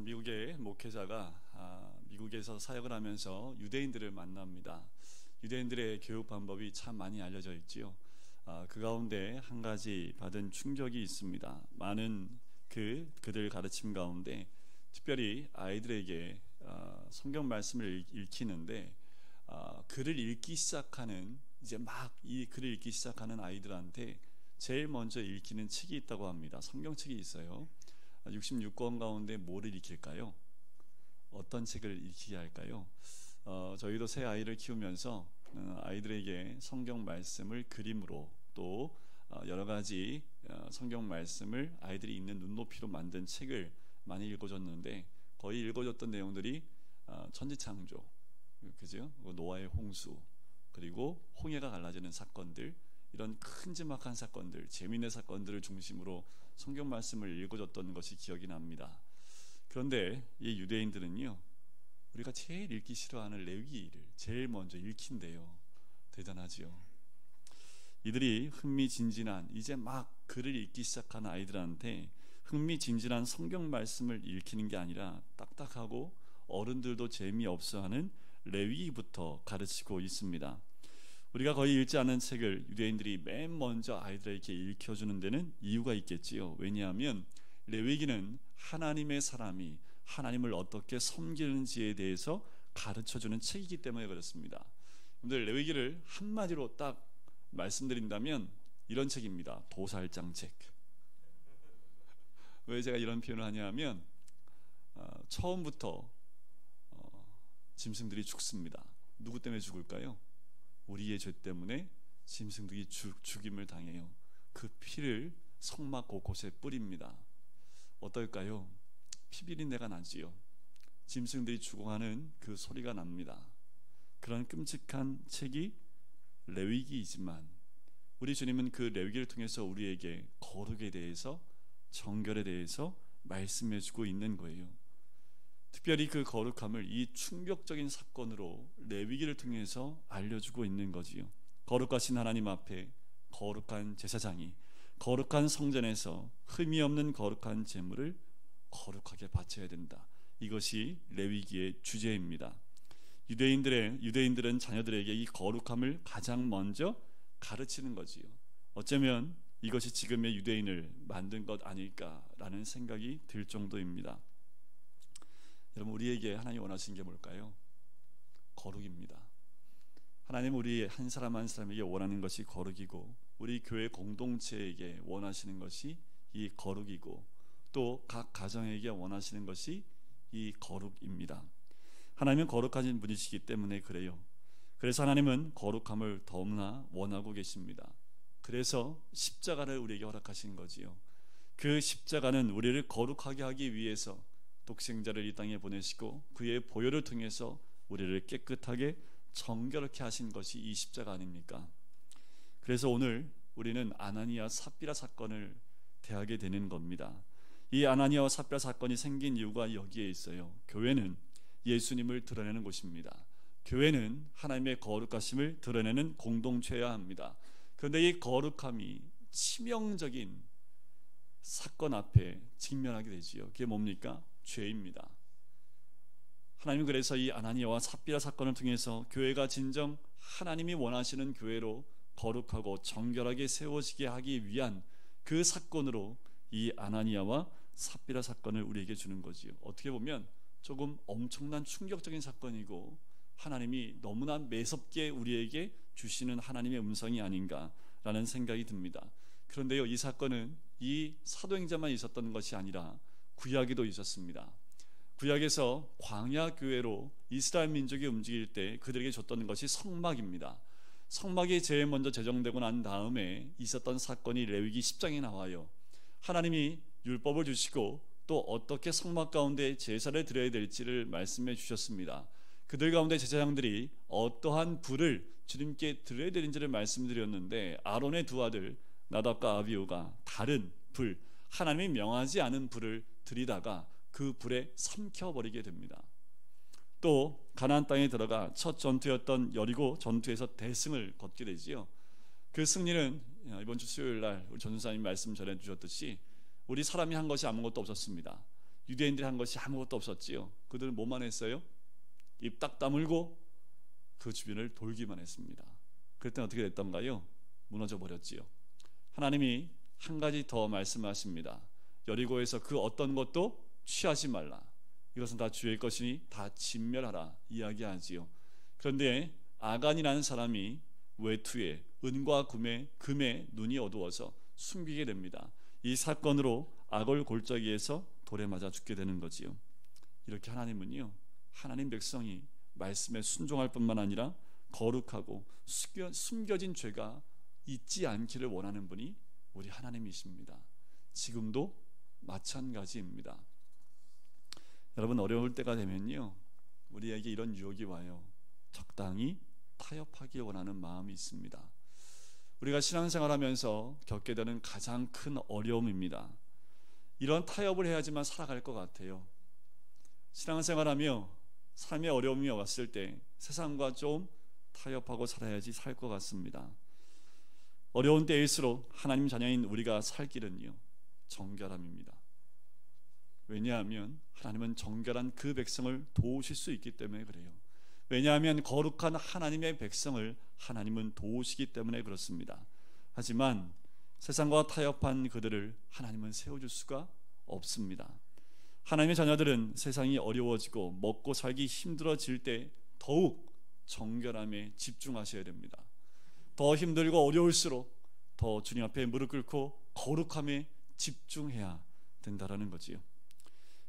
미국의 목회자가 미국에서 사역을 하면서 유대인들을 만납니다. 유대인들의 교육 방법이 참 많이 알려져 있지요. 그 가운데 한 가지 받은 충격이 있습니다. 많은 그들 가르침 가운데 특별히 아이들에게 성경 말씀을 읽히는데 글을 읽기 시작하는 이제 막 이 글을 읽기 시작하는 아이들한테 제일 먼저 읽히는 책이 있다고 합니다. 성경책이 있어요. 66권 가운데 뭐를 읽힐까요? 어떤 책을 읽히게 할까요? 저희도 새 아이를 키우면서 아이들에게 성경 말씀을 그림으로 또 여러 가지 성경 말씀을 아이들이 읽는 눈높이로 만든 책을 많이 읽어줬는데 거의 읽어줬던 내용들이 천지창조, 그죠? 노아의 홍수, 그리고 홍해가 갈라지는 사건들, 이런 큼지막한 사건들, 재미있는 사건들을 중심으로 성경 말씀을 읽어줬던 것이 기억이 납니다. 그런데 이 유대인들은요, 우리가 제일 읽기 싫어하는 레위기를 제일 먼저 읽힌대요. 대단하지요. 이들이 흥미진진한 이제 막 글을 읽기 시작한 아이들한테 흥미진진한 성경 말씀을 읽히는 게 아니라 딱딱하고 어른들도 재미없어하는 레위기부터 가르치고 있습니다. 우리가 거의 읽지 않은 책을 유대인들이 맨 먼저 아이들에게 읽혀주는 데는 이유가 있겠지요. 왜냐하면 레위기는 하나님의 사람이 하나님을 어떻게 섬기는지에 대해서 가르쳐주는 책이기 때문에 그렇습니다. 여러분들, 레위기를 한마디로 딱 말씀드린다면 이런 책입니다. 도살장 책. 왜 제가 이런 표현을 하냐면 처음부터 짐승들이 죽습니다. 누구 때문에 죽을까요? 우리의 죄 때문에 짐승들이 죽임을 당해요. 그 피를 성막 곳곳에 뿌립니다. 어떨까요? 피비린내가 나지요. 짐승들이 죽어가는 그 소리가 납니다. 그런 끔찍한 책이 레위기이지만 우리 주님은 그 레위기를 통해서 우리에게 거룩에 대해서, 정결에 대해서 말씀해주고 있는 거예요. 특별히 그 거룩함을 이 충격적인 사건으로 레위기를 통해서 알려주고 있는 거지요. 거룩하신 하나님 앞에 거룩한 제사장이 거룩한 성전에서 흠이 없는 거룩한 제물을 거룩하게 바쳐야 된다. 이것이 레위기의 주제입니다. 유대인들은 자녀들에게 이 거룩함을 가장 먼저 가르치는 거지요. 어쩌면 이것이 지금의 유대인을 만든 것 아닐까라는 생각이 들 정도입니다. 여러분, 우리에게 하나님이 원하시는 게 뭘까요? 거룩입니다. 하나님은 우리 한 사람 한 사람에게 원하는 것이 거룩이고 우리 교회 공동체에게 원하시는 것이 이 거룩이고 또 각 가정에게 원하시는 것이 이 거룩입니다. 하나님은 거룩하신 분이시기 때문에 그래요. 그래서 하나님은 거룩함을 너무나 원하고 계십니다. 그래서 십자가를 우리에게 허락하신 거지요. 그 십자가는 우리를 거룩하게 하기 위해서 독생자를 이 땅에 보내시고 그의 보혈을 통해서 우리를 깨끗하게 정결하게 하신 것이 이 십자가 아닙니까? 그래서 오늘 우리는 아나니아 삽비라 사건을 대하게 되는 겁니다. 이 아나니아와 삽비라 사건이 생긴 이유가 여기에 있어요. 교회는 예수님을 드러내는 곳입니다. 교회는 하나님의 거룩하심을 드러내는 공동체여야 합니다. 그런데 이 거룩함이 치명적인 사건 앞에 직면하게 되지요. 그게 뭡니까? 죄입니다. 하나님은 그래서 이 아나니아와 삽비라 사건을 통해서 교회가 진정 하나님이 원하시는 교회로 거룩하고 정결하게 세워지게 하기 위한 그 사건으로 이 아나니아와 삽비라 사건을 우리에게 주는 거지요. 어떻게 보면 조금 엄청난 충격적인 사건이고 하나님이 너무나 매섭게 우리에게 주시는 하나님의 음성이 아닌가라는 생각이 듭니다. 그런데요, 이 사건은 이 사도행전만 있었던 것이 아니라 구약에도 있었습니다. 구약에서 광야 교회로 이스라엘 민족이 움직일 때 그들에게 줬던 것이 성막입니다. 성막이 제일 먼저 제정되고 난 다음에 있었던 사건이 레위기 10장에 나와요. 하나님이 율법을 주시고 또 어떻게 성막 가운데 제사를 드려야 될지를 말씀해 주셨습니다. 그들 가운데 제사장들이 어떠한 불을 주님께 드려야 되는지를 말씀드렸는데 아론의 두 아들 나답과 아비후가 다른 불, 하나님이 명하지 않은 불을 드리다가 그 불에 삼켜버리게 됩니다. 또 가나안 땅에 들어가 첫 전투였던 여리고 전투에서 대승을 거두게 되지요. 그 승리는 이번 주 수요일 날 우리 전도사님 말씀 전해주셨듯이 우리 사람이 한 것이 아무것도 없었습니다. 유대인들이 한 것이 아무것도 없었지요. 그들은 뭐만 했어요? 입 딱 다물고 그 주변을 돌기만 했습니다. 그랬더니 어떻게 됐던가요? 무너져 버렸지요. 하나님이 한 가지 더 말씀하십니다. 여리고에서 그 어떤 것도 취하지 말라. 이것은 다 주의 것이니 다 진멸하라 이야기하지요. 그런데 아간이라는 사람이 외투에 은과 금에 눈이 어두워서 숨기게 됩니다. 이 사건으로 악을 골짜기에서 돌에 맞아 죽게 되는 거지요. 이렇게 하나님은요, 하나님 백성이 말씀에 순종할 뿐만 아니라 거룩하고 숨겨진 죄가 있지 않기를 원하는 분이 우리 하나님이십니다. 지금도 마찬가지입니다. 여러분, 어려울 때가 되면요, 우리에게 이런 유혹이 와요. 적당히 타협하길 원하는 마음이 있습니다. 우리가 신앙생활하면서 겪게 되는 가장 큰 어려움입니다. 이런 타협을 해야지만 살아갈 것 같아요. 신앙생활하며 삶의 어려움이 왔을 때 세상과 좀 타협하고 살아야지 살 것 같습니다. 어려운 때일수록 하나님 자녀인 우리가 살 길은요, 정결함입니다. 왜냐하면 하나님은 정결한 그 백성을 도우실 수 있기 때문에 그래요. 왜냐하면 거룩한 하나님의 백성을 하나님은 도우시기 때문에 그렇습니다. 하지만 세상과 타협한 그들을 하나님은 세워줄 수가 없습니다. 하나님의 자녀들은 세상이 어려워지고 먹고 살기 힘들어질 때 더욱 정결함에 집중하셔야 됩니다. 더 힘들고 어려울수록 더 주님 앞에 무릎 꿇고 거룩함에 집중해야 된다라는 거지요.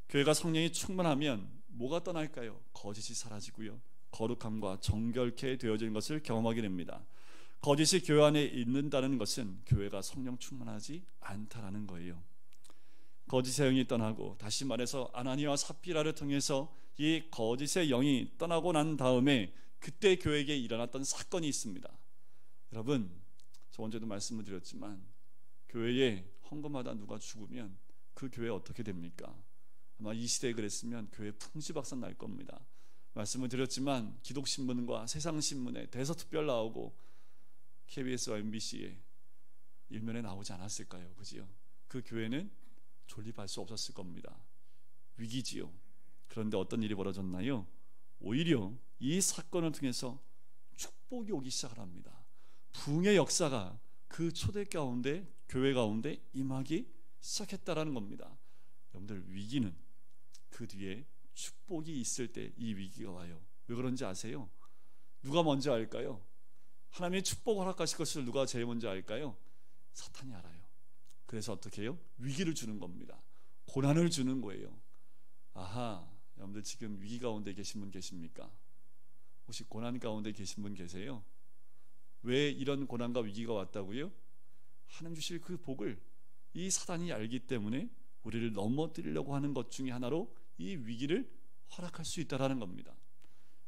교회가 성령이 충만하면 뭐가 떠날까요? 거짓이 사라지고요, 거룩함과 정결케 되어지는 것을 경험하게 됩니다. 거짓이 교회 안에 있는다는 것은 교회가 성령 충만하지 않다라는 거예요. 거짓의 영이 떠나고, 다시 말해서 아나니아와 삽비라를 통해서 이 거짓의 영이 떠나고 난 다음에 그때 교회에게 일어났던 사건이 있습니다. 여러분, 저 언제도 말씀을 드렸지만 교회에 헌금하다 누가 죽으면 그 교회 어떻게 됩니까? 아마 이 시대에 그랬으면 교회 풍지박산 날 겁니다. 말씀을 드렸지만 기독신문과 세상신문에 대서특별 나오고 KBS와 MBC에 일면에 나오지 않았을까요? 그지요? 그 교회는 존립할 수 없었을 겁니다. 위기지요. 그런데 어떤 일이 벌어졌나요? 오히려 이 사건을 통해서 축복이 오기 시작을 합니다. 부흥의 역사가 그 초대 가운데, 교회 가운데 임하기 시작했다라는 겁니다. 여러분들, 위기는 그 뒤에 축복이 있을 때 이 위기가 와요. 왜 그런지 아세요? 누가 먼저 알까요? 하나님의 축복을 허락하실 것을 누가 제일 먼저 알까요? 사탄이 알아요. 그래서 어떻게 해요? 위기를 주는 겁니다. 고난을 주는 거예요. 아하, 여러분들 지금 위기 가운데 계신 분 계십니까? 혹시 고난 가운데 계신 분 계세요? 왜 이런 고난과 위기가 왔다고요? 하나님 주실 그 복을 이 사단이 알기 때문에 우리를 넘어뜨리려고 하는 것 중에 하나로 이 위기를 허락할 수 있다는 겁니다.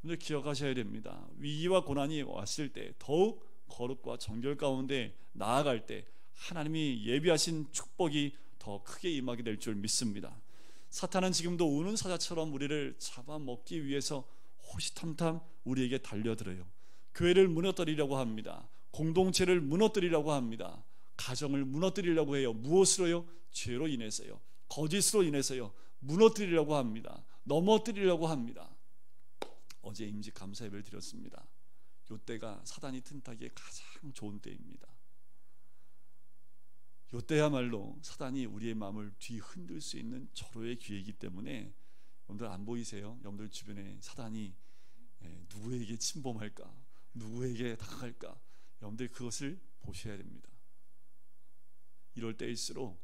오늘 기억하셔야 됩니다. 위기와 고난이 왔을 때 더욱 거룩과 정결 가운데 나아갈 때 하나님이 예비하신 축복이 더 크게 임하게 될 줄 믿습니다. 사탄은 지금도 우는 사자처럼 우리를 잡아먹기 위해서 호시탐탐 우리에게 달려들어요. 교회를 무너뜨리려고 합니다. 공동체를 무너뜨리려고 합니다. 가정을 무너뜨리려고 해요. 무엇으로요? 죄로 인해서요. 거짓으로 인해서요. 무너뜨리려고 합니다. 넘어뜨리려고 합니다. 어제 임직 감사 예배를 드렸습니다. 이때가 사단이 틈타기에 가장 좋은 때입니다. 이때야말로 사단이 우리의 마음을 뒤흔들 수 있는 절호의 기회이기 때문에, 여러분들 안 보이세요? 여러분들 주변에 사단이 누구에게 침범할까, 누구에게 다가갈까, 여러분들 그것을 보셔야 됩니다. 이럴 때일수록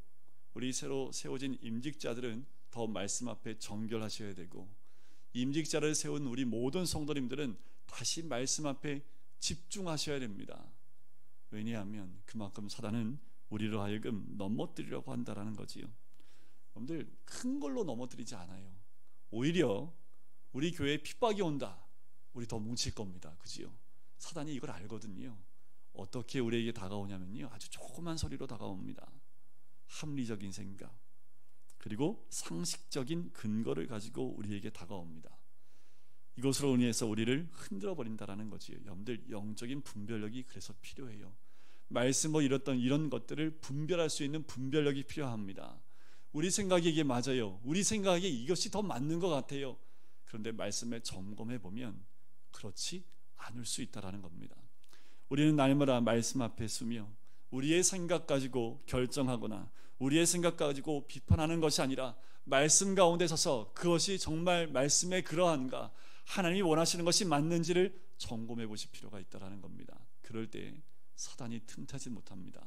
우리 새로 세워진 임직자들은 더 말씀 앞에 정결하셔야 되고, 임직자를 세운 우리 모든 성도님들은 다시 말씀 앞에 집중하셔야 됩니다. 왜냐하면 그만큼 사단은 우리로 하여금 넘어뜨리려고 한다라는 거지요. 여러분들, 큰 걸로 넘어뜨리지 않아요. 오히려 우리 교회에 핍박이 온다, 우리 더 뭉칠 겁니다. 그지요? 사단이 이걸 알거든요. 어떻게 우리에게 다가오냐면요, 아주 조그만 소리로 다가옵니다. 합리적인 생각, 그리고 상식적인 근거를 가지고 우리에게 다가옵니다. 이것으로 인해서 우리를 흔들어 버린다라는 거지요. 여러분들, 영적인 분별력이 그래서 필요해요. 말씀을 잃었던 이런 것들을 분별할 수 있는 분별력이 필요합니다. 우리 생각이 이게 맞아요. 우리 생각에 이것이 더 맞는 것 같아요. 그런데 말씀에 점검해 보면 그렇지 않을 수 있다라는 겁니다. 우리는 날마다 말씀 앞에 서며 우리의 생각 가지고 결정하거나 우리의 생각 가지고 비판하는 것이 아니라 말씀 가운데 서서 그것이 정말 말씀에 그러한가, 하나님이 원하시는 것이 맞는지를 점검해 보실 필요가 있다라는 겁니다. 그럴 때 사단이 틈타지 못합니다.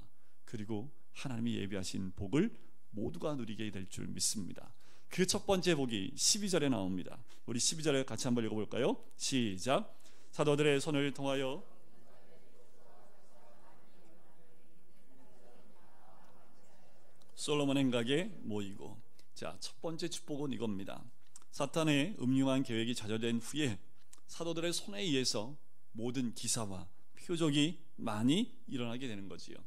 그리고 하나님이 예비하신 복을 모두가 누리게 될 줄 믿습니다. 그 첫 번째 복이 12절에 나옵니다. 우리 12절에 같이 한번 읽어볼까요? 시작. 사도들의 손을 통하여 솔로몬 행각에 모이고. 자, 첫 번째 축복은 이겁니다. 사탄의 음흉한 계획이 좌절된 후에 사도들의 손에 의해서 모든 기사와 표적이 많이 일어나게 되는 거지요.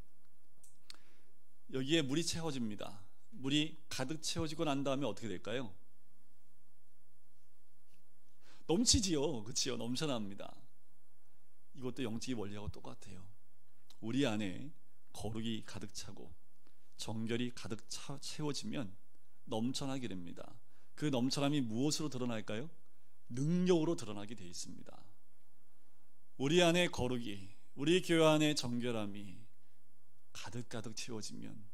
여기에 물이 채워집니다. 물이 가득 채워지고 난 다음에 어떻게 될까요? 넘치지요. 그렇지요. 넘쳐납니다. 이것도 영적인 원리하고 똑같아요. 우리 안에 거룩이 가득 차고 정결이 가득 채워지면 넘쳐나게 됩니다. 그 넘쳐남이 무엇으로 드러날까요? 능력으로 드러나게 되어 있습니다. 우리 안에 거룩이, 우리 교회 안에 정결함이 가득 채워지면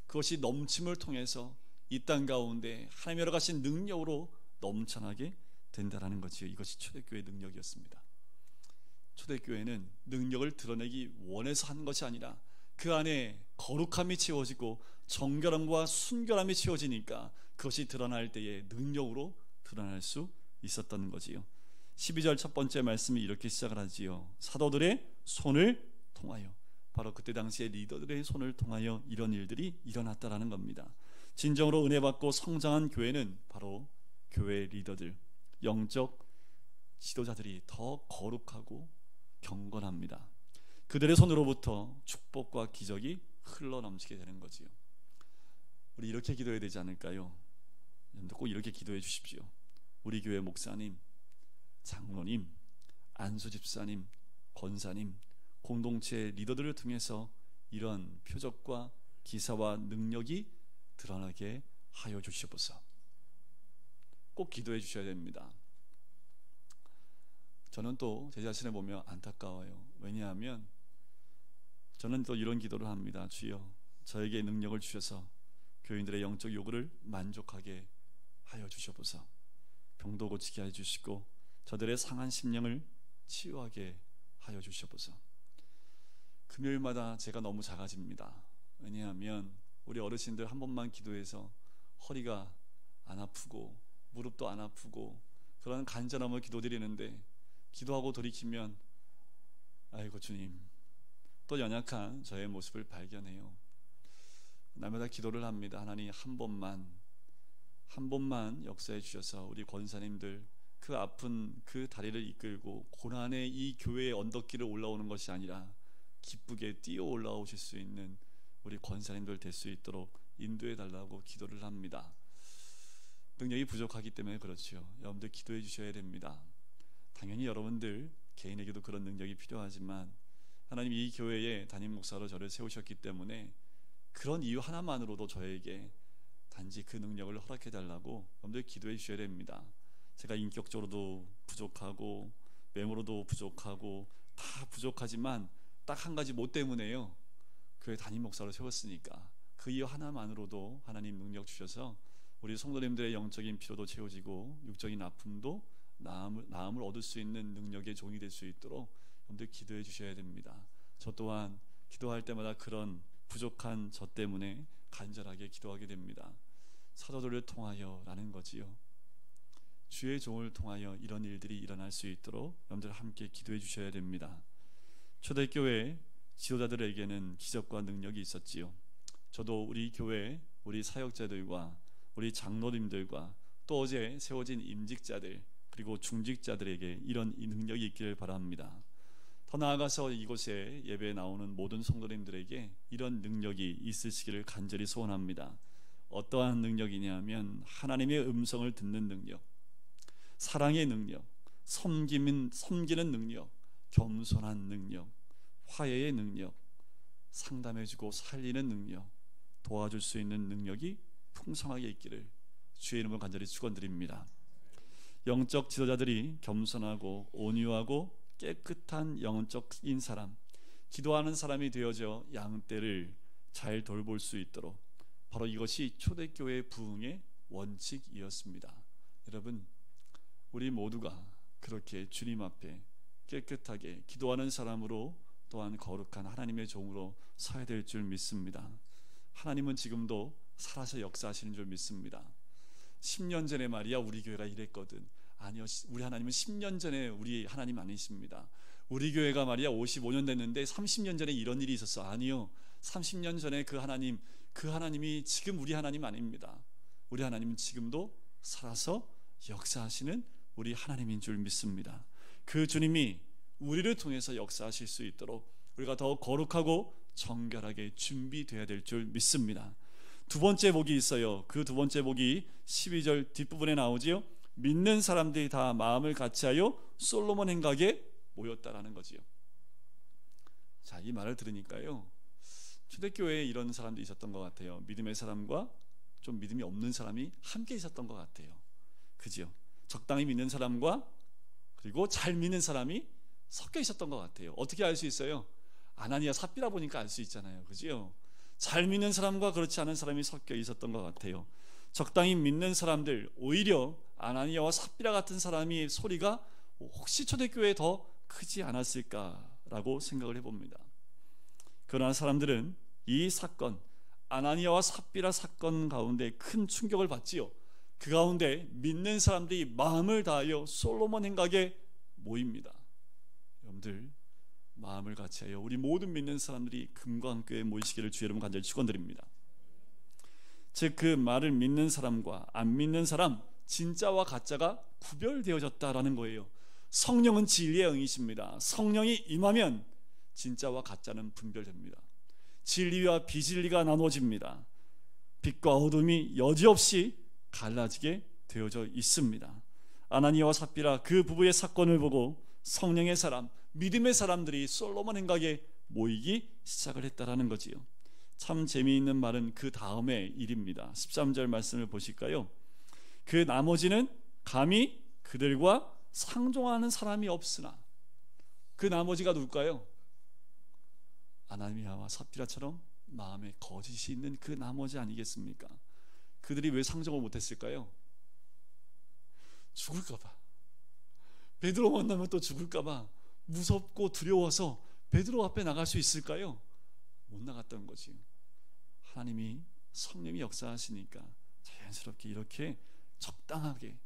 그것이 넘침을 통해서 이 땅 가운데 하나님이 열어가신 능력으로 넘쳐나게 된다는 거지요. 이것이 초대교회의 능력이었습니다. 초대교회는 능력을 드러내기 원해서 한 것이 아니라 그 안에 거룩함이 채워지고 정결함과 순결함이 채워지니까 그것이 드러날 때에 능력으로 드러날 수 있었다는 거지요. 12절 첫 번째 말씀이 이렇게 시작을 하지요. 사도들의 손을 통하여. 바로 그때 당시에 리더들의 손을 통하여 이런 일들이 일어났다라는 겁니다. 진정으로 은혜 받고 성장한 교회는 바로 교회 리더들, 영적 지도자들이 더 거룩하고 경건합니다. 그들의 손으로부터 축복과 기적이 흘러넘치게 되는 거지요. 우리 이렇게 기도해야 되지 않을까요? 꼭 이렇게 기도해 주십시오. 우리 교회 목사님, 장로님, 안수 집사님, 권사님, 공동체 리더들을 통해서 이런 표적과 기사와 능력이 드러나게 하여 주시옵소서. 꼭 기도해 주셔야 됩니다. 저는 또 제 자신을 보며 안타까워요. 왜냐하면 저는 또 이런 기도를 합니다. 주여, 저에게 능력을 주셔서 교인들의 영적 요구를 만족하게 하여 주시옵소서. 병도 고치게 해 주시고 저들의 상한 심령을 치유하게 하여 주시옵소서. 금요일마다 제가 너무 작아집니다. 왜냐하면 우리 어르신들 한 번만 기도해서 허리가 안 아프고 무릎도 안 아프고 그런 간절함을 기도드리는데 기도하고 돌이키면 아이고 주님, 또 연약한 저의 모습을 발견해요. 날마다 기도를 합니다. 하나님, 한 번만 역사해 주셔서 우리 권사님들 그 아픈 그 다리를 이끌고 고난의 이 교회의 언덕길을 올라오는 것이 아니라 기쁘게 뛰어 올라오실 수 있는 우리 권사님들 될 수 있도록 인도해 달라고 기도를 합니다. 능력이 부족하기 때문에 그렇죠. 여러분들 기도해 주셔야 됩니다. 당연히 여러분들 개인에게도 그런 능력이 필요하지만 하나님 이 교회에 담임 목사로 저를 세우셨기 때문에 그런 이유 하나만으로도 저에게 단지 그 능력을 허락해 달라고 여러분들 기도해 주셔야 됩니다. 제가 인격적으로도 부족하고 외모로도 부족하고 다 부족하지만 딱 한 가지 못 때문에요. 교회 담임 목사로 세웠으니까 그 이유 하나만으로도 하나님 능력 주셔서 우리 성도님들의 영적인 피로도 채워지고 육적인 아픔도 나음을 얻을 수 있는 능력의 종이 될 수 있도록 여러분들 기도해 주셔야 됩니다. 저 또한 기도할 때마다 그런 부족한 저 때문에 간절하게 기도하게 됩니다. 사도들을 통하여 라는 거지요. 주의 종을 통하여 이런 일들이 일어날 수 있도록 여러분들 함께 기도해 주셔야 됩니다. 초대교회 지도자들에게는 기적과 능력이 있었지요. 저도 우리 교회 우리 사역자들과 우리 장로님들과 또 어제 세워진 임직자들 그리고 중직자들에게 이런 능력이 있기를 바랍니다. 더 나아가서 이곳에 예배에 나오는 모든 성도님들에게 이런 능력이 있으시기를 간절히 소원합니다. 어떠한 능력이냐면 하나님의 음성을 듣는 능력, 사랑의 능력, 섬기는 능력, 겸손한 능력, 화해의 능력, 상담해주고 살리는 능력, 도와줄 수 있는 능력이 풍성하게 있기를 주의 이름으로 간절히 축원드립니다. 영적 지도자들이 겸손하고 온유하고 깨끗한 영적인 사람, 기도하는 사람이 되어져 양떼를 잘 돌볼 수 있도록, 바로 이것이 초대교회 부흥의 원칙이었습니다. 여러분, 우리 모두가 그렇게 주님 앞에 깨끗하게 기도하는 사람으로, 또한 거룩한 하나님의 종으로 서야 될 줄 믿습니다. 하나님은 지금도 살아서 역사하시는 줄 믿습니다. 10년 전에 말이야 우리 교회가 이랬거든. 아니요, 우리 하나님은 10년 전에 우리 하나님 아니십니다. 우리 교회가 말이야 55년 됐는데 30년 전에 이런 일이 있었어. 아니요, 30년 전에 그 하나님이 지금 우리 하나님 아닙니다. 우리 하나님은 지금도 살아서 역사하시는 우리 하나님인 줄 믿습니다. 그 주님이 우리를 통해서 역사하실 수 있도록 우리가 더 거룩하고 정결하게 준비되어야 될 줄 믿습니다. 두 번째 복이 있어요. 그 두 번째 복이 12절 뒷부분에 나오지요. 믿는 사람들이 다 마음을 같이하여 솔로몬 행각에 모였다라는 거지요. 자, 이 말을 들으니까요, 초대교회에 이런 사람들이 있었던 것 같아요. 믿음의 사람과 좀 믿음이 없는 사람이 함께 있었던 것 같아요. 그지요? 적당히 믿는 사람과 그리고 잘 믿는 사람이 섞여 있었던 것 같아요. 어떻게 알 수 있어요? 아나니아 삽비라 보니까 알 수 있잖아요. 그지요? 잘 믿는 사람과 그렇지 않은 사람이 섞여 있었던 것 같아요. 적당히 믿는 사람들, 오히려 아나니아와 삽비라 같은 사람이 소리가 혹시 초대교회에 더 크지 않았을까라고 생각을 해봅니다. 그러나 사람들은 이 사건, 아나니아와 삽비라 사건 가운데 큰 충격을 받지요. 그 가운데 믿는 사람들이 마음을 다하여 솔로몬 행각에 모입니다. 여러분들, 마음을 같이하여 우리 모든 믿는 사람들이 금광교회에 모이시기를 주의 이름으로 간절히 축원드립니다. 즉, 그 말을 믿는 사람과 안 믿는 사람, 진짜와 가짜가 구별되어졌다라는 거예요. 성령은 진리의 영이십니다. 성령이 임하면 진짜와 가짜는 분별됩니다. 진리와 비진리가 나눠집니다. 빛과 어둠이 여지없이 갈라지게 되어져 있습니다. 아나니아와 삽비라 그 부부의 사건을 보고 성령의 사람, 믿음의 사람들이 솔로몬 행각에 모이기 시작을 했다라는 거지요. 참 재미있는 말은 그 다음의 일입니다. 13절 말씀을 보실까요? 그 나머지는 감히 그들과 상종하는 사람이 없으나, 그 나머지가 누굴까요? 아나니아와 삽비라처럼 마음에 거짓이 있는 그 나머지 아니겠습니까? 그들이 왜 상종을 못했을까요? 죽을까봐, 베드로 만나면 또 죽을까봐 무섭고 두려워서 베드로 앞에 나갈 수 있을까요? 못 나갔던 거지. 하나님이 성령이 역사하시니까 자연스럽게 이렇게 적당하게,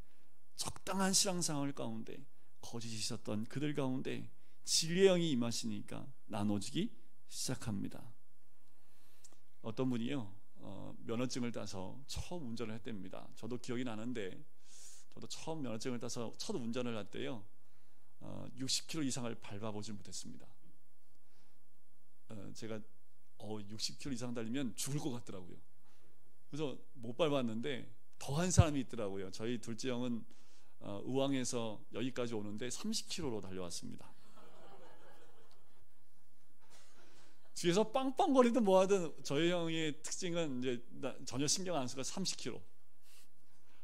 적당한 신앙생활 가운데 거짓이 있었던 그들 가운데 진리의 영이 임하시니까 나눠지기 시작합니다. 어떤 분이요, 면허증을 따서 처음 운전을 했답니다. 저도 기억이 나는데, 저도 처음 면허증을 따서 첫 운전을 할 때요, 60km 이상을 밟아보질 못했습니다. 제가 60km 이상 달리면 죽을 것 같더라고요. 그래서 못 밟았는데 더한 사람이 있더라고요. 저희 둘째 형은 의왕에서 여기까지 오는데 30km로 달려왔습니다. 뒤에서 빵빵거리든 뭐하든 저희 형의 특징은 이제 전혀 신경 안 쓰고 30km,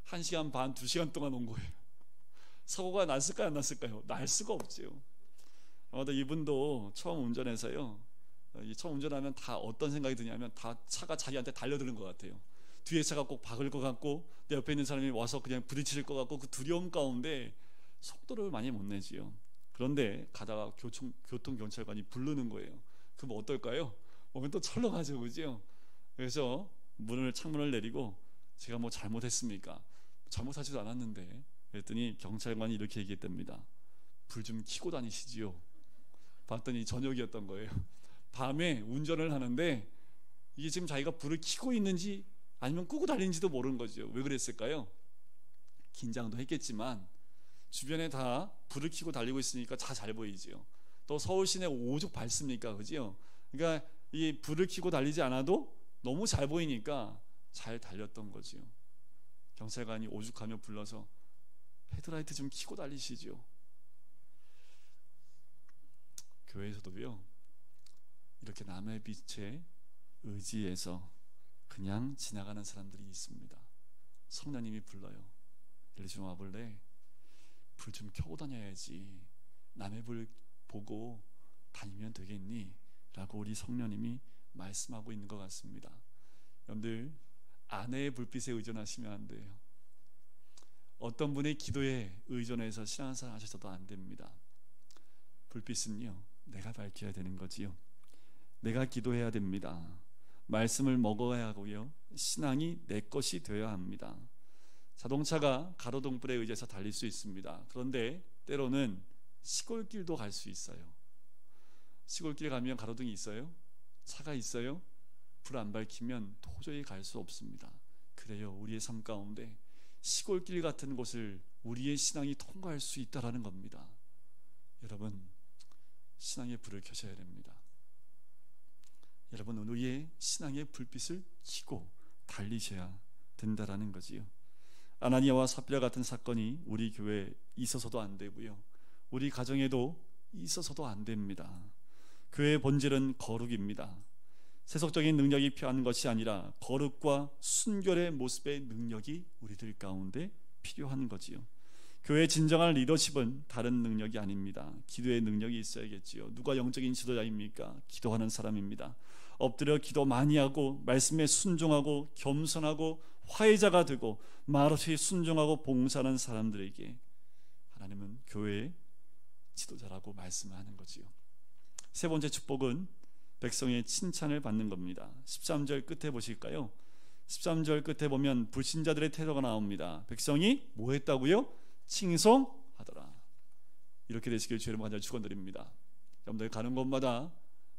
1시간 반, 2시간 동안 온 거예요. 사고가 났을까요, 안 났을까요? 날 수가 없지요. 이분도 처음 운전해서요, 처음 운전하면 다 어떤 생각이 드냐면 다 차가 자기한테 달려드는 것 같아요. 뒤에 차가 꼭 박을 것 같고 내 옆에 있는 사람이 와서 그냥 부딪힐 것 같고, 그 두려움 가운데 속도를 많이 못 내지요. 그런데 가다가 교통경찰관이 부르는 거예요. 그럼 어떨까요? 오면 또 철렁하죠, 그죠? 그래서 창문을 내리고 제가 뭐 잘못했습니까? 잘못하지도 않았는데, 그랬더니 경찰관이 이렇게 얘기했답니다. 불 좀 켜고 다니시지요. 봤더니 저녁이었던 거예요. 밤에 운전을 하는데 이게 지금 자기가 불을 켜고 있는지 아니면 끄고 달리는지도 모르는 거죠. 왜 그랬을까요? 긴장도 했겠지만 주변에 다 불을 켜고 달리고 있으니까 다 잘 보이지요. 또 서울 시내 오죽 밝습니까, 그죠? 그러니까 이 불을 켜고 달리지 않아도 너무 잘 보이니까 잘 달렸던 거지요. 경찰관이 오죽하며 불러서 헤드라이트 좀 켜고 달리시죠. 교회에서도요, 이렇게 남의 빛에 의지해서 그냥 지나가는 사람들이 있습니다. 성령님이 불러요. 일리 좀 와볼래? 불 좀 켜고 다녀야지. 남의 불 보고 다니면 되겠니? 라고 우리 성령님이 말씀하고 있는 것 같습니다. 여러분들, 아내의 불빛에 의존하시면 안 돼요. 어떤 분의 기도에 의존해서 신앙생활 하셔도 안 됩니다. 불빛은요, 내가 밝혀야 되는 거지요. 내가 기도해야 됩니다. 말씀을 먹어야 하고요, 신앙이 내 것이 되어야 합니다. 자동차가 가로등불에 의지해서 달릴 수 있습니다. 그런데 때로는 시골길도 갈 수 있어요. 시골길 가면 가로등이 있어요? 차가 있어요? 불 안 밝히면 도저히 갈 수 없습니다. 그래요, 우리의 삶 가운데 시골길 같은 곳을 우리의 신앙이 통과할 수 있다라는 겁니다. 여러분, 신앙의 불을 켜셔야 됩니다. 여러분, 우리의 신앙의 불빛을 켜고 달리셔야 된다라는 거지요. 아나니아와 삽비라 같은 사건이 우리 교회에 있어서도 안 되고요, 우리 가정에도 있어서도 안 됩니다. 교회의 본질은 거룩입니다. 세속적인 능력이 필요한 것이 아니라 거룩과 순결의 모습의 능력이 우리들 가운데 필요한 거지요. 교회의 진정한 리더십은 다른 능력이 아닙니다. 기도의 능력이 있어야겠지요. 누가 영적인 지도자입니까? 기도하는 사람입니다. 엎드려 기도 많이 하고 말씀에 순종하고 겸손하고 화해자가 되고 말없이 순종하고 봉사하는 사람들에게 하나님은 교회의 지도자라고 말씀하는 거지요. 세 번째 축복은 백성의 칭찬을 받는 겁니다. 13절 끝에 보실까요? 13절 끝에 보면 불신자들의 태도가 나옵니다. 백성이 뭐 했다고요? 칭송하더라. 이렇게 되시길 주의 이름으로 간절히 축원드립니다. 여러분들 가는 곳마다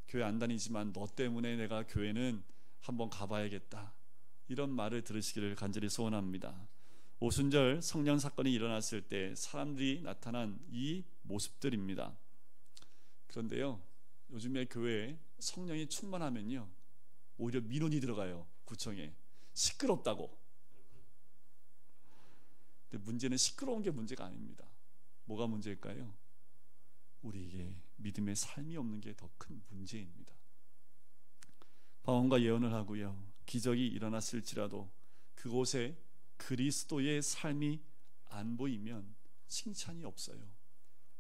교회 안 다니지만 너 때문에 내가 교회는 한번 가봐야겠다, 이런 말을 들으시기를 간절히 소원합니다. 오순절 성령 사건이 일어났을 때 사람들이 나타난 이 모습들입니다. 그런데요, 요즘에 교회에 성령이 충만하면요, 오히려 민원이 들어가요. 구청에 시끄럽다고. 근데 문제는 시끄러운 게 문제가 아닙니다. 뭐가 문제일까요? 우리에게 믿음의 삶이 없는 게 더 큰 문제입니다. 방언과 예언을 하고요, 기적이 일어났을지라도 그곳에 그리스도의 삶이 안 보이면 칭찬이 없어요.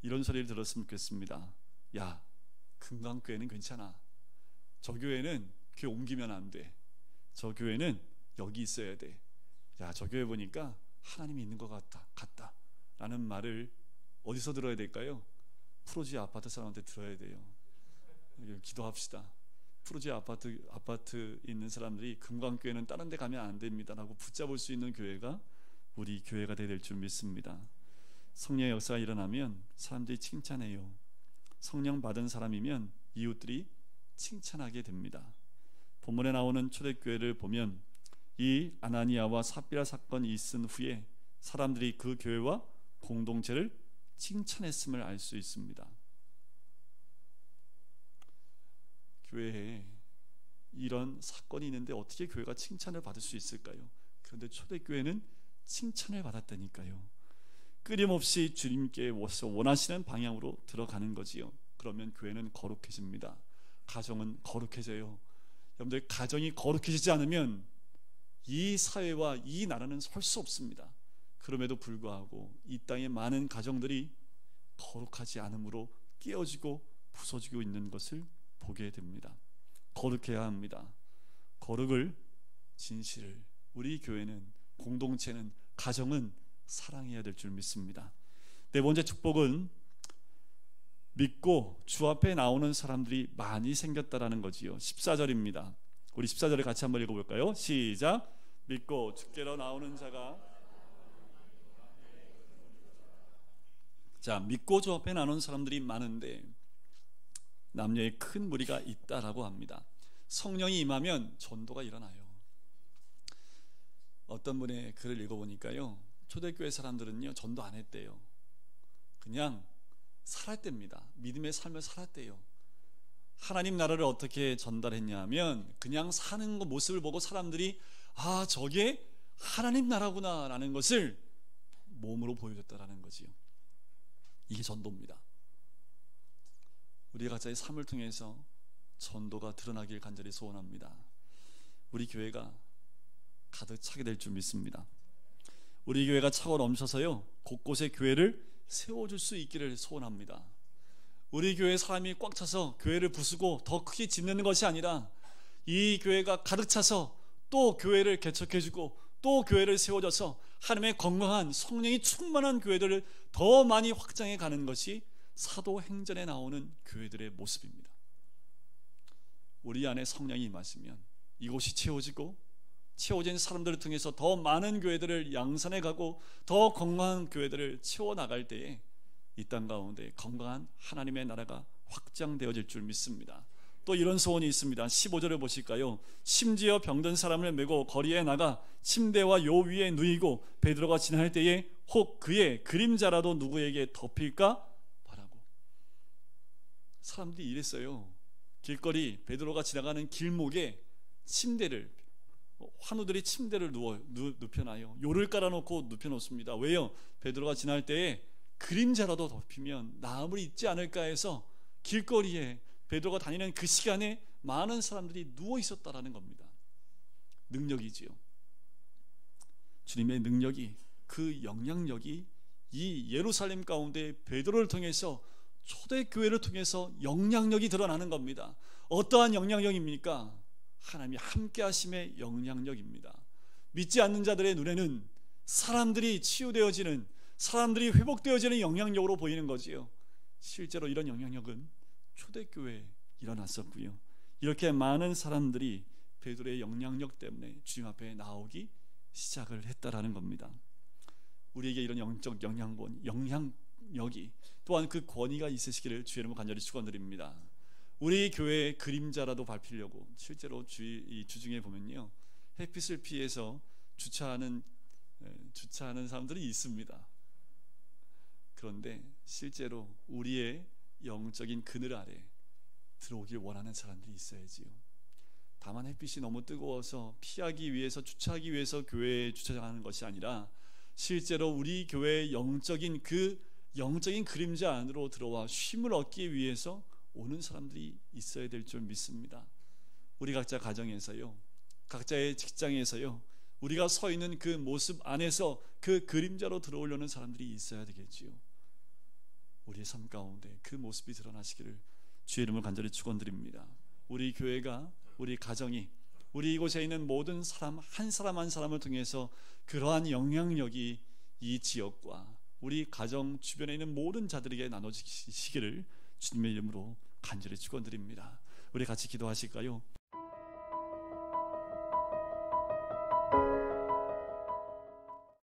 이런 소리를 들었으면 좋겠습니다. 야, 금강교회는 괜찮아. 저 교회는 교회 옮기면 안 돼. 저 교회는 여기 있어야 돼. 야, 저 교회 보니까 하나님이 있는 것 같다 라는 말을 어디서 들어야 될까요? 프로지 아파트 사람한테 들어야 돼요. 기도합시다. 프로지 아파트 있는 사람들이 금강교회는 다른 데 가면 안 됩니다 라고 붙잡을 수 있는 교회가 우리 교회가 될 줄 믿습니다. 성령의 역사가 일어나면 사람들이 칭찬해요. 성령 받은 사람이면 이웃들이 칭찬하게 됩니다. 본문에 나오는 초대교회를 보면 이 아나니아와 삽비라 사건이 있은 후에 사람들이 그 교회와 공동체를 칭찬했음을 알 수 있습니다. 교회에 이런 사건이 있는데 어떻게 교회가 칭찬을 받을 수 있을까요? 그런데 초대교회는 칭찬을 받았다니까요. 끊임없이 주님께 원하시는 방향으로 들어가는 거지요. 그러면 교회는 거룩해집니다. 가정은 거룩해져요. 여러분들, 가정이 거룩해지지 않으면 이 사회와 이 나라는 설 수 없습니다. 그럼에도 불구하고 이 땅의 많은 가정들이 거룩하지 않음으로 깨어지고 부서지고 있는 것을 보게 됩니다. 거룩해야 합니다. 거룩을, 진실을 우리 교회는, 공동체는, 가정은 사랑해야 될 줄 믿습니다. 네 번째 축복은 믿고 주 앞에 나오는 사람들이 많이 생겼다라는 거지요. 14절입니다. 우리 14절을 같이 한번 읽어볼까요? 시작. 믿고 주께로 나오는 자가, 자, 믿고 주 앞에 나오는 사람들이 많은데 남녀의 큰 무리가 있다라고 합니다. 성령이 임하면 전도가 일어나요. 어떤 분의 글을 읽어보니까요, 초대교회 사람들은요 전도 안 했대요. 그냥 살았답니다. 믿음의 삶을 살았대요. 하나님 나라를 어떻게 전달했냐 하면 그냥 사는 거 모습을 보고 사람들이 아, 저게 하나님 나라구나 라는 것을 몸으로 보여줬다라는 거지요. 이게 전도입니다. 우리 각자의 삶을 통해서 전도가 드러나길 간절히 소원합니다. 우리 교회가 가득 차게 될 줄 믿습니다. 우리 교회가 차고 넘쳐서요, 곳곳에 교회를 세워줄 수 있기를 소원합니다. 우리 교회 사람이 꽉 차서 교회를 부수고 더 크게 짓는 것이 아니라 이 교회가 가득 차서 또 교회를 개척해주고 또 교회를 세워줘서 하나님의 건강한 성령이 충만한 교회들을 더 많이 확장해 가는 것이 사도행전에 나오는 교회들의 모습입니다. 우리 안에 성령이 임하시면 이곳이 채워진 사람들을 통해서 더 많은 교회들을 양산해 가고 더 건강한 교회들을 채워나갈 때에 이 땅 가운데 건강한 하나님의 나라가 확장되어질 줄 믿습니다. 또 이런 소원이 있습니다. 15절을 보실까요? 심지어 병든 사람을 메고 거리에 나가 침대와 요 위에 누이고 베드로가 지날 때에 혹 그의 그림자라도 누구에게 덮일까 바라고. 사람들이 이랬어요. 길거리 베드로가 지나가는 길목에 침대를, 환우들이 침대를 눕혀놔요. 요를 깔아놓고 눕혀놓습니다. 왜요? 베드로가 지날 때에 그림자라도 덮이면 나음을 잊지 않을까 해서 길거리에 베드로가 다니는 그 시간에 많은 사람들이 누워 있었다라는 겁니다. 능력이지요. 주님의 능력이, 그 영향력이 이 예루살렘 가운데 베드로를 통해서, 초대교회를 통해서 영향력이 드러나는 겁니다. 어떠한 영향력입니까? 하나님이 함께 하심의 영향력입니다. 믿지 않는 자들의 눈에는 사람들이 치유되어지는, 사람들이 회복되어지는 영향력으로 보이는 거지요. 실제로 이런 영향력은 초대교회에 일어났었고요. 이렇게 많은 사람들이 베드로의 영향력 때문에 주님 앞에 나오기 시작을 했다라는 겁니다. 우리에게 이런 영적 영향력이, 또한 그 권위가 있으시기를 주의 이름으로 간절히 축원드립니다. 우리 교회의 그림자라도 밟히려고 실제로 이 주중에 보면요, 햇빛을 피해서 주차하는 사람들이 있습니다. 그런데 실제로 우리의 영적인 그늘 아래 들어오길 원하는 사람들이 있어야지요. 다만 햇빛이 너무 뜨거워서 피하기 위해서, 주차하기 위해서 교회에 주차장하는 것이 아니라 실제로 우리 교회의 영적인 그림자 안으로 들어와 쉼을 얻기 위해서 오는 사람들이 있어야 될 줄 믿습니다. 우리 각자 가정에서요, 각자의 직장에서요, 우리가 서 있는 그 모습 안에서 그 그림자로 들어오려는 사람들이 있어야 되겠지요. 우리의 삶 가운데 그 모습이 드러나시기를 주의 이름을 간절히 축원드립니다. 우리 교회가, 우리 가정이, 우리 이곳에 있는 모든 사람 한 사람 한 사람을 통해서 그러한 영향력이 이 지역과 우리 가정 주변에 있는 모든 자들에게 나눠지시기를 주님의 이름으로 간절히 축원드립니다. 우리 같이 기도하실까요?